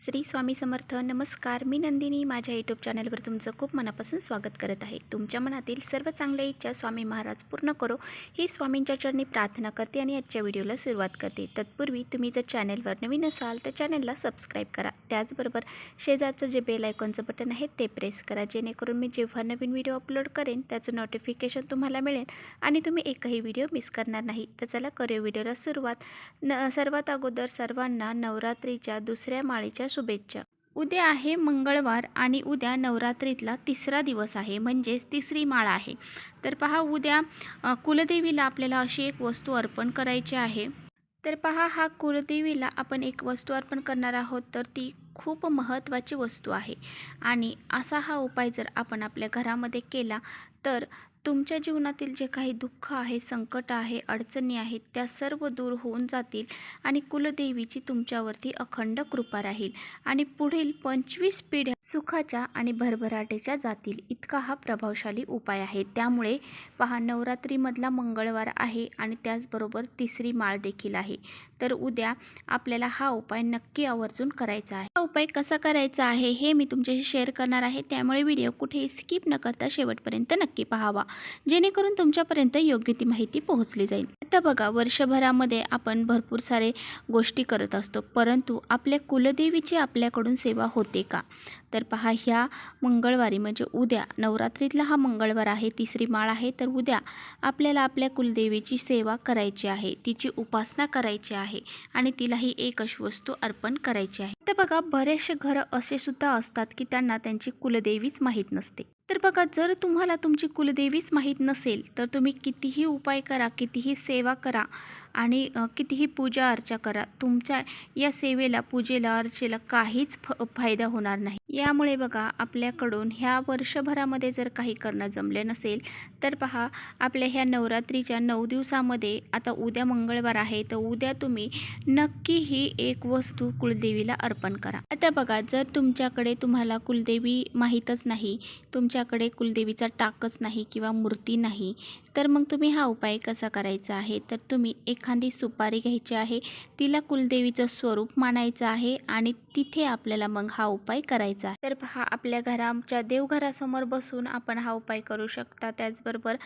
श्री स्वामी समर्थ. नमस्कार, मी नंदिनी. माझ्या यूट्यूब चॅनलवर तुमचं खूप मनापासून स्वागत करत आहे. तुमच्या मनातील सर्व चांगल्या इच्छा स्वामी महाराज पूर्ण करो ही स्वामींच्या चरणी प्रार्थना करते आणि आजच्या व्हिडिओला सुरुवात करते. तत्पूर्वी तुम्ही जर चॅनलवर नवीन असाल तर चॅनलला सबस्क्राईब करा. त्याचबरोबर शेजारचं जे बेल आयकॉनचं बटन आहे ते प्रेस करा, जेणेकरून मी जेव्हा नवीन व्हिडिओ अपलोड करेन त्याचं नोटिफिकेशन तुम्हाला मिळेल आणि तुम्ही एकही व्हिडिओ मिस करणार नाही. तर चला करूया व्हिडिओला सुरुवात. सर्वात अगोदर सर्वांना नवरात्रीच्या दुसऱ्या माळेच्या शुभेच्छा. उद्या आहे मंगळवार आणि उद्या नवरात्रीतला तिसरा दिवस आहे, म्हणजेच तिसरी माळ आहे. तर पहा, उद्या कुलदेवीला आपल्याला अशी एक वस्तू अर्पण करायची आहे. तर पहा, हा कुलदेवीला आपण एक वस्तू अर्पण करणार आहोत, तर ती खूप महत्त्वाची वस्तू आहे. आणि असा हा उपाय जर आपण आपल्या घरामध्ये केला तर तुमच्या जीवनातील जे काही दुःख आहे, संकट आहे, अडचणी आहेत, त्या सर्व दूर होऊन जातील आणि कुलदेवीची तुमच्यावरती अखंड कृपा राहील आणि पुढील 25 पिढ्या सुखाच्या आणि भरभराटीच्या जातील. इतका हा प्रभावशाली उपाय आहे. त्यामुळे पहा, नवरात्रीमधला मंगळवार आहे आणि त्याचबरोबर तिसरी माळ देखील आहे. तर उद्या आपल्याला हा उपाय नक्की आवर्जून करायचा आहे. हा उपाय कसा करायचा आहे हे मी तुमच्याशी शेअर करणार आहे, त्यामुळे व्हिडिओ कुठेही स्किप न करता शेवटपर्यंत नक्की पाहावा, जेणेकरून तुमच्यापर्यंत योग्य ती माहिती पोहोचली जाईल. आता बघा, वर्षभरामध्ये आपण भरपूर सारे गोष्टी करत असतो, परंतु आपल्या कुलदेवीची आपल्याकडून सेवा होते का? तर पहा, ह्या मंगळवारी म्हणजे उद्या नवरात्रीतला हा मंगळवार आहे, तिसरी माळ आहे. तर उद्या आपल्याला आपल्या कुलदेवीची सेवा करायची आहे, तिची उपासना करायची आहे आणि तिलाही एक अशी वस्तू अर्पण करायची आहे. तर बघा, बरेचसे घरं असे सुद्धा असतात की त्यांना त्यांची कुलदेवीच माहीत नसते. तर बघा, जर तुम्हाला तुमची कुलदेवीच माहीत नसेल तर तुम्ही कितीही उपाय करा, कितीही सेवा करा आणि कितीही पूजा अर्चा करा, तुमच्या या सेवेला, पूजेला, अर्चेला काहीच फायदा होणार नाही. यामुळे बघा, आपल्याकडून ह्या वर्षभरामध्ये जर काही करणं जमले नसेल तर पहा, आपल्या ह्या नवरात्रीच्या 9 दिवसामध्ये आता उद्या मंगळवार आहे, तर उद्या तुम्ही नक्की ही एक वस्तू कुलदेवीला अर्पण करा. आता बघा, जर तुमच्याकडे तुम्हाला कुलदेवी माहीतच नाही, तुमच्याकडे कुलदेवीचा टाकच नाही किंवा मूर्ती नाही, तर मग तुम्ही हा उपाय कसा करायचा आहे? तर तुम्ही एखादी सुपारी घ्यायची आहे, तिला कुलदेवीचं स्वरूप मानायचं आहे आणि तिथे आपल्याला मग हा उपाय करायचा आहे. तर पहा, आपल्या घराच्या देवघरासमोर बसून आपण हा उपाय करू शकता. त्याचबरोबर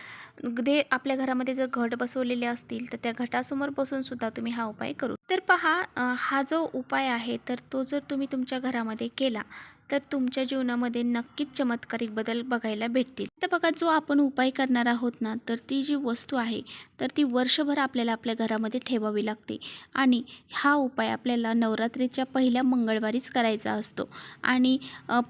आपल्या घरामध्ये जर घट बसवलेले असतील तर त्या घटासमोर बसून सुद्धा तुम्ही हा उपाय करू. तर पहा, हा जो उपाय आहे तर तो जर तुम्ही तुमच्या घरामध्ये केला तर तुमच्या जीवनामध्ये नक्कीच चमत्कारिक बदल बघायला भेटतील. तर बघा, जो आपण उपाय करणार आहोत ना, तर ती जी वस्तू आहे तर ती वर्षभर आपल्याला आपल्या घरामध्ये ठेवावी लागते आणि हा उपाय आपल्याला नवरात्रीच्या पहिल्या मंगळवारीच करायचा असतो आणि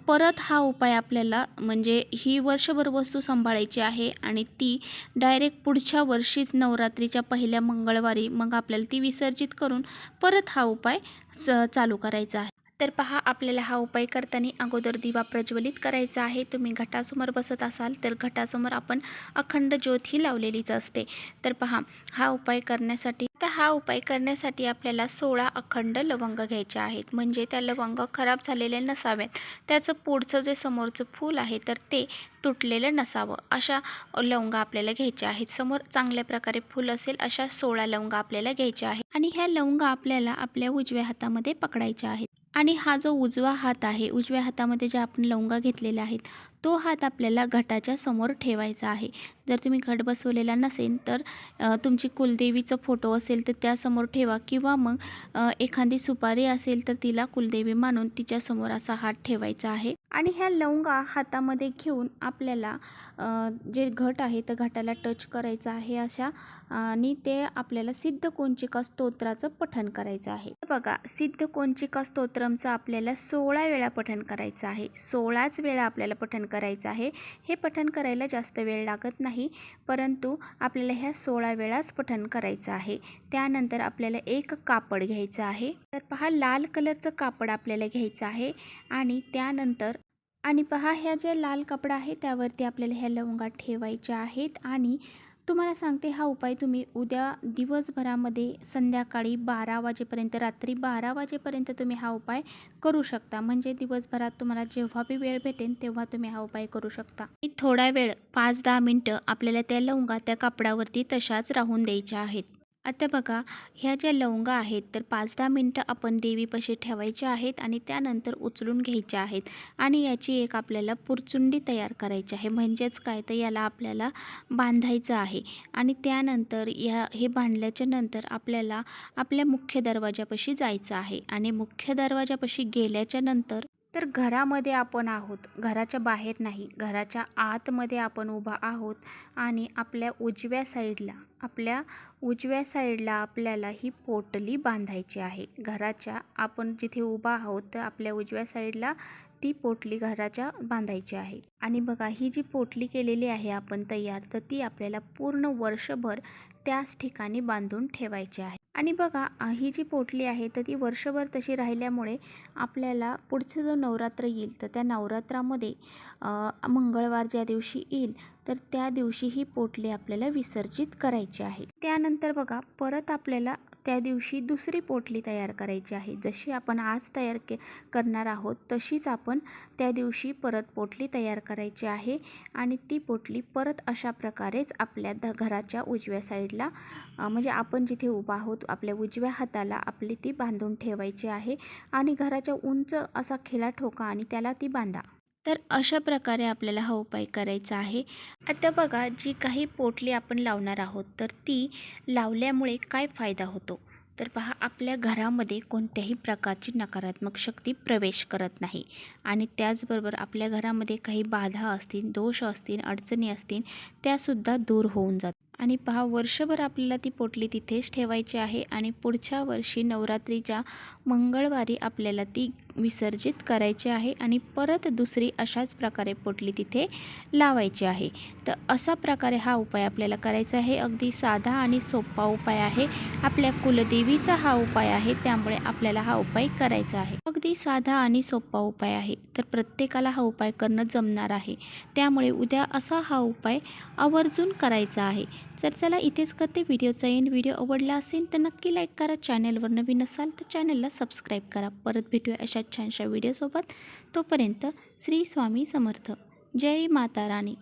परत हा उपाय आपल्याला म्हणजे ही वर्षभर वस्तू सांभाळायची आहे आणि ती डायरेक्ट पुढच्या वर्षीच नवरात्रीच्या पहिल्या मंगळवारी मग आपल्याला ती विसर्जित करून परत हा उपाय चालू करायचा आहे. तर पहा, आपल्याला हा उपाय करताना अगोदर दिवा प्रज्वलित करायचा आहे. तुम्ही घटासमोर बसत असाल तर घटासमोर आपण अखंड ज्योत ही लावलेलीच असते. तर पहा, हा उपाय करण्यासाठी आपल्याला 16 अखंड लवंग घ्यायचे आहेत, म्हणजे त्या लवंग खराब झालेले नसाव्यात, त्याचं पुढचं जे समोरचं फूल आहे तर ते तुटलेलं नसावं, अशा लवंगा आपल्याला घ्यायच्या आहेत. समोर चांगल्या प्रकारे फूल असेल अशा 16 लवंगा आपल्याला घ्यायच्या आहेत आणि ह्या लवंगा आपल्याला आपल्या उजव्या हातामध्ये पकडायच्या आहेत. आणि हा जो उजवा हात आहे, उजव्या हातामध्ये जे आपण लवंगा घेतलेले आहेत, तो हात आपल्याला घटाच्या समोर ठेवायचा आहे. जर तुम्ही घट बसवलेला नसेल तर तुमची कुलदेवीचा फोटो असेल तर त्यासमोर ठेवा किंवा मग एखादी सुपारी असेल तर तिला कुलदेवी मानून तिच्यासमोर असा हात ठेवायचा आहे. आणि ह्या लवंगा हातामध्ये घेऊन आपल्याला जे घट आहे तर घटाला टच करायचं आहे अशा आणि ते आपल्याला सिद्धकोंचिका स्तोत्राचं पठण करायचं आहे. बघा, सिद्धकोंचिका स्तोत्रमचं आपल्याला 16 वेळा पठण करायचं आहे. 16च वेळा आपल्याला पठण करायचं आहे. हे पठण करायला जास्त वेळ लागत नाही, परंतु आपल्याला ह्या 16 वेळाच पठण करायचं आहे. त्यानंतर आपल्याला एक कापड घ्यायचं आहे. तर पहा, लाल कलरचं कापड आपल्याला घ्यायचं आहे आणि त्यानंतर पहा, ह्या जे लाल कापड आहे त्यावरती आपल्याला ह्या लवंगा ठेवायच्या आहेत. आणि तुम्हाला सांगते, हा उपाय तुम्ही उद्या दिवसभरामध्ये संध्याकाळी 12 वाजेपर्यंत, रात्री 12 वाजेपर्यंत तुम्ही हा उपाय करू शकता. म्हणजे दिवसभरात तुम्हाला जेव्हा बी वेळ भेटेल तेव्हा तुम्ही हा उपाय करू शकता. थोडा वेळ 5-10 मिनटं आपल्याला त्या लवंगा त्या कापडावरती तशाच राहून द्यायच्या आहेत. आता बघा, ह्या ज्या लवंगा आहेत तर 5-10 मिनटं आपण देवीपाशी ठेवायच्या आहेत आणि त्यानंतर उचलून घ्यायच्या आहेत आणि याची एक आपल्याला पुरचुंडी तयार करायची आहे. म्हणजेच काय, तर याला आपल्याला बांधायचं आहे आणि त्यानंतर हे बांधल्याच्या नंतर आपल्याला आपल्या मुख्य दरवाजापाशी जायचं आहे आणि मुख्य दरवाजापाशी गेल्याच्या नंतर तर घरामध्ये आपण आहोत, घराच्या बाहेर नाही, घराच्या आतमध्ये आपण उभा आहोत आणि आपल्या उजव्या साईडला आपल्याला ही पोटली बांधायची आहे. घराच्या आपण जिथे उभा आहोत तर आपल्या उजव्या साईडला ती पोटली घराच्या बांधायची आहे. आणि बघा, ही जी पोटली केलेली आहे आपण तयार, तर ती आपल्याला पूर्ण वर्षभर त्याच ठिकाणी बांधून ठेवायची आहे. आणि बघा, ही जी पोटली आहे तर ती वर्षभर तशी राहिल्यामुळे आपल्याला पुढचं जो नवरात्र येईल तर त्या नवरात्रामध्ये मंगळवार ज्या दिवशी येईल तर त्या दिवशी ही पोटली आपल्याला विसर्जित करायची आहे. त्यानंतर बघा, परत आपल्याला त्या दिवशी दुसरी पोटली तयार करायची आहे. जशी आपण आज करणार आहोत तशीच आपण त्या दिवशी परत पोटली तयार करायची आहे आणि ती पोटली परत अशा प्रकारेच आपल्या घराच्या उजव्या साईडला म्हणजे आपण जिथे उभा आहोत आपल्या उजव्या हाताला आपली ती बांधून ठेवायची आहे आणि घराच्या उंच असा खिळा ठोका आणि त्याला ती बांधा. तर अशा प्रकारे आपल्याला हा उपाय करायचा आहे. आता बघा, जी काही पोटली आपण लावणार आहोत तर ती लावल्यामुळे काय फायदा होतो, तर पहा, आपल्या घरामध्ये कोणत्याही प्रकारची नकारात्मक शक्ती प्रवेश करत नाही आणि त्याचबरोबर आपल्या घरामध्ये काही बाधा असतील, दोष असतील, अडचणी असतील, त्यासुद्धा दूर होऊन जातात. आणि पहा, वर्षभर आपल्याला ती पोटली तिथेच ठेवायची आहे आणि पुढच्या वर्षी नवरात्रीच्या मंगळवारी आपल्याला ती विसर्जित करायची आहे आणि परत दुसरी अशाच प्रकारे पोटली तिथे लावायची आहे. तर असा प्रकारे हा उपाय आपल्याला करायचा आहे. अगदी साधा आणि सोपा उपाय आहे. आपल्या कुलदेवीचा हा उपाय आहे, त्यामुळे आपल्याला हा उपाय करायचा आहे. अगदी साधा आणि सोपा उपाय आहे, तर प्रत्येकाला हा उपाय करणं जमणार आहे. त्यामुळे उद्या असा हा उपाय आवर्जून करायचा आहे. तर चला, इथेच करते व्हिडिओचा एंड. व्हिडिओ आवडला असेल तर नक्की लाईक करा. चॅनलवर नवीन असाल तर चॅनलला सबस्क्राईब करा. परत भेटूया अशा छानशा व्हिडिओसोबत. तोपर्यंत श्री स्वामी समर्थ. जय माता राणी.